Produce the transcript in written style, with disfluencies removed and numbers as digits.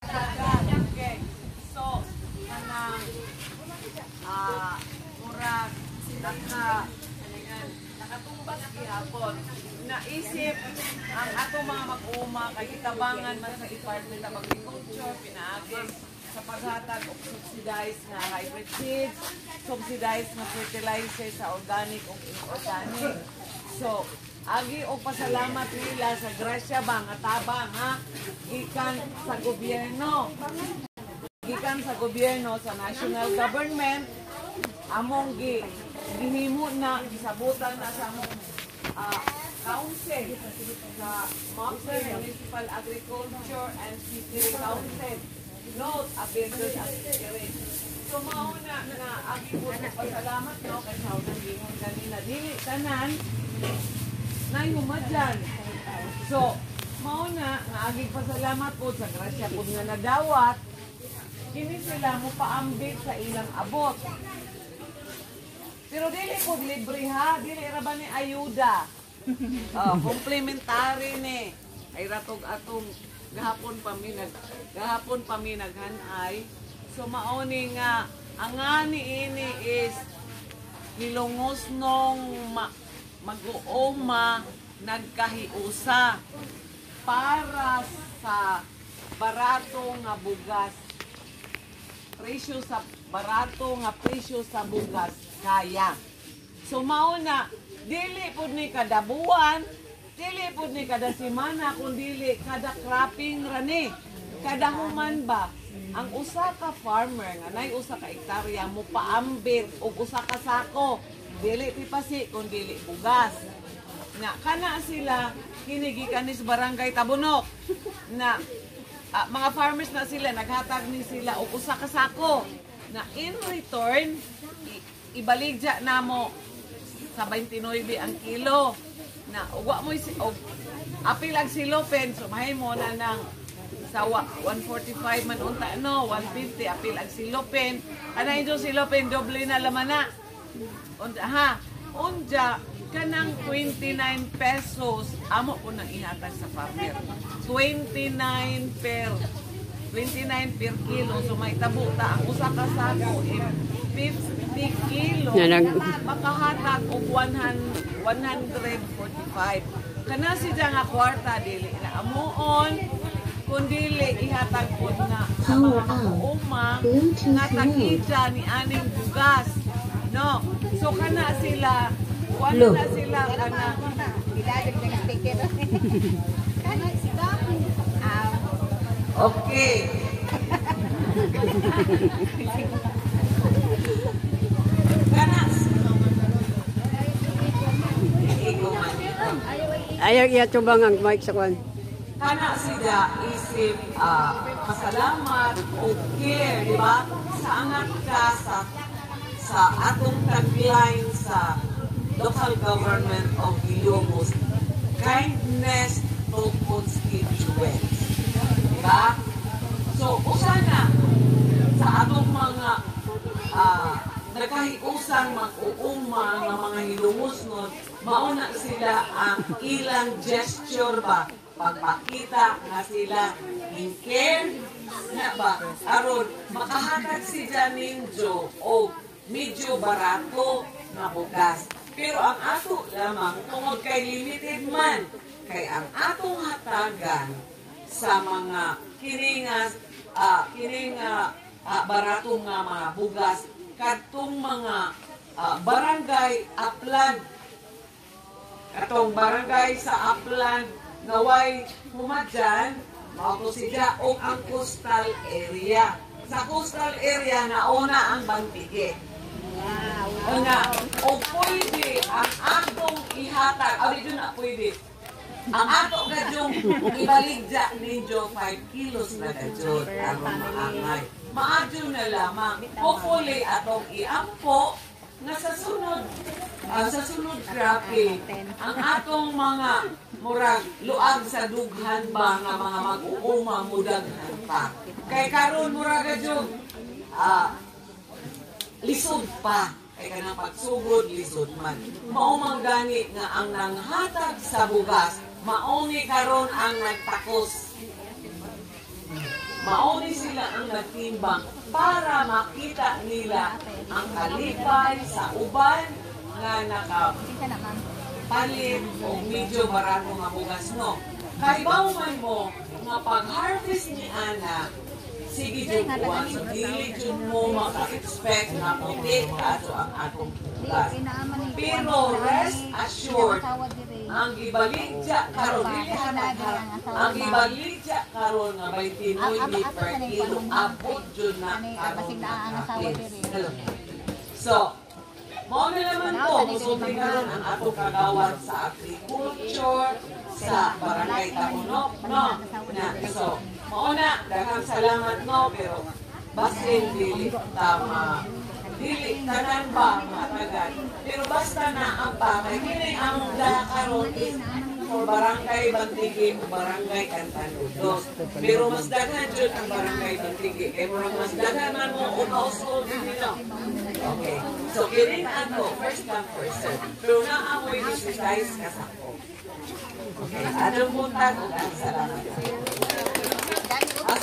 Okay. So, kanang murag nakatumbas gihapon. Naisip ang ato mga mag-uma kay itabangan man sa Department of Agriculture pinaaging sa paghatag og subsidized na hybrid seeds, subsidized na fertilizer sa organic ug inorganic. So, agi og pasalamat nila sa grasya ba nga tabang ha gikan sa gobyerno. Gikan sa gobyerno sa national government among gihimo na gisabutan na sa among council sa MAPSER, Municipal Agriculture and City Council. Note, updated at secret. So, mauna na agi po sa pasalamat no kay sa unang gingon kanina dili tanan na humadyan. So, mauna nga agi pasalamat po sa grasya po nga nadawat kini sila mo paambit sa ilang abot. Pero dili po libre ha, dili ra ba ni ayuda. Complementary ni ay ratog atong gahapon pa mi naghanay. So mauni nga ang ani ini is nilungos nung mag-uuma nagkahiusa para sa barato nga bugas. Presyo sa barato nga presyo sa bugas kaya. So mauna dili pud ni kada buwan, dili pud ni kada semana, kundi kada cropping rani, kada human ba. Ang usa ka farmer nga nay usa ka hektarya mo paambit og usa ka sako, dili pipasi kundi bugas. Na kana sila kinigikan ni sa barangay Tabunok na mga farmers na sila naghatag ni sila og usa ka sako na in return ibaligya namo sa 29 ang kilo na uwa mo apil ang silopen so mahay mo na ng sa 145 man unta no 150 apil ang silopen ana inyo silopen doble na laman na unta ha unja kanang 29 pesos amo po nang ihatag sa farmer 29 per kilo so may tabo ta ang usa ka sako 50 kilo makahatag og 145 kana siya nga kwarta dili na amuon kundi ihatag po na sa mga uma nga tag-ija ni aning bugas no so kana sila wala na sila kana ilalig na sticker kana sila okay ayaw iya-tubang ang mic sa kwan. Kana sila isip pasalamat o care, di ba? Sa angat ka sa atong tagline sa local government of Ilocos, kindness to constituents. Di ba? So, usana sa atong mga nagkahiusan mag-uuma ng mga hilumusnod, mauna sila ang ilang gesture ba? Pagpakita na sila in care na ba? Aron, makahatag si Janinjo o medyo barato na bugas. Pero ang ato lamang, tungod kay limited man, kay ang atong hatagan sa mga kining barato nga mga bugas, katong mga barangay Upland, katong barangay sa Upland, naway humadyan, mauto siya o ang coastal area. Sa coastal area, nauna ang Bantige. O pwede, ang atong ihatag, dito na pwede, ang ato gadyong ibaligya ninyo 5 kilos na gadyod, ang maangay. Maadyo na lamang, hopefully atong iampo na sa sunod grabe, ang atong mga murag luag sa dughan ba nga mga mag-uuma mudaghan pa. Kay karon murag gadyog lisod pa. Kay kanang pagsugod lisod man. Mao man gani nga ang nanghatag sa bugas, mauni karon ang nagtakos. Mauni sila ang nagtimbang para makita nila ang kalipay sa uban nga nakapalit o medyo barato nga bugas no. Kaibaw man mo nga pag-harvest ni Ana, sige dyan kuwan, so dili dyan mo maka-expect na puti kaso ang atong bugas. Pero rest assured, ang ibaligya karon ang ibaligya karon nga 29 per kilo abot jud na karon na. So, mao na naman to musulti karon ang atong kagawad sa agriculture sa barangay Tahunok no. Na so, mao na daghang salamat no pero basin dili tama. Dili tanan ba matagal. Pero basta na ang kay kini ang karon is for barangay Bantigi o barangay Cantanudos. Pero mas daghan jud ang barangay Bantigi. Kaya mas daghan man mo o household nila. Okay. So kini ato first come first serve. Pero naamoy ni size kasako. Okay. Atong buntag ug salamat.